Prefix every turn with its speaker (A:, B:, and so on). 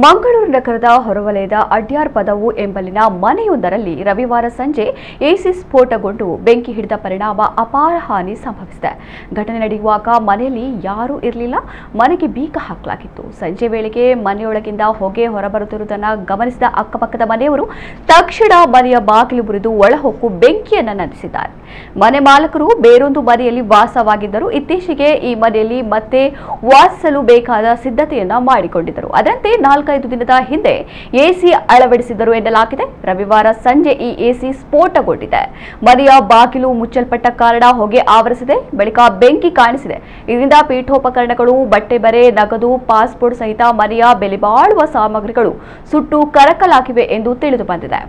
A: ಮಂಗಳೂರು ನಗರದ ಹೊರವಲಯದ ಅಡ್ಯಾರ್ ಪದವು ಎಂಬಲ್ಲಿನ ಮನೆಯೊಂದರಲ್ಲಿ ರವಿವಾರ ಸಂಜೆ ಎಸಿ ಸ್ಫೋಟಗೊಂಡು ಬೆಂಕಿ ಹಿಡಿದ ಪರಿಣಾಮ ಅಪಾರ ಹಾನಿ ಸಂಭವಿಸಿದೆ. ಘಟನೆ ನಡೆಯುವಾಗ ಮನೆಯಲ್ಲಿ ಯಾರೂ ಇರಲಿಲ್ಲ. ಮನೆಗೆ ಬೀಗ ಹಾಕಲಾಗಿತ್ತು. ಸಂಜೆ ವೇಳೆಗೆ ಮನೆಯೊಳಗಿಂದ ಹೊಗೆ ಹೊರಬರುತ್ತಿರುವುದನ್ನು ಗಮನಿಸಿದ ಅಕ್ಕಪಕ್ಕದ ಮನೆಯವರು ತಕ್ಷಣ ಮನೆಯ ಬಾಗಿಲು ಮುರಿದು ಒಳಹೊಕ್ಕು ಬೆಂಕಿಯನ್ನು ನಂದಿಸಿದ್ದಾರೆ. ಮನೆ ಮಾಲಕರು ಬೇರೊಂದು ಮನೆಯಲ್ಲಿ ವಾಸವಾಗಿದ್ದರು. ಇತ್ತೀಚೆಗೆ ಈ ಮನೆಯಲ್ಲಿ ಮತ್ತೆ ವಾಸಿಸಲು ಬೇಕಾದ ಸಿದ್ಧತೆಯನ್ನ ಮಾಡಿಕೊಂಡಿದ್ದರು. ಅದರಂತೆ 4-5 ದಿನದ ಹಿಂದೆ ಎಸಿ ಅಳವಡಿಸಿದರು ಎನ್ನಲಾಗಿದೆ. ರವಿವಾರ ಸಂಜೆ ಈ ಎಸಿ ಸ್ಫೋಟಗೊಂಡಿದೆ. ಮನೆಯ ಬಾಗಿಲು ಮುಚ್ಚಲ್ಪಟ್ಟ ಕಾರಣ ಹೊಗೆ ಆವರಿಸಿದೆ. ಬಳಿಕ ಬೆಂಕಿ ಕಾಣಿಸಿದೆ. ಇದರಿಂದ ಪೀಠೋಪಕರಣಗಳು, ಬಟ್ಟೆ ಬರೆ, ನಗದು, ಪಾಸ್ಪೋರ್ಟ್ ಸಹಿತ ಮನೆಯ ಬೆಲೆಬಾಳುವ ಸಾಮಗ್ರಿಗಳು ಸುಟ್ಟು ಕರಕಲಾಗಿವೆ ಎಂದು ತಿಳಿದು ಬಂದಿದೆ.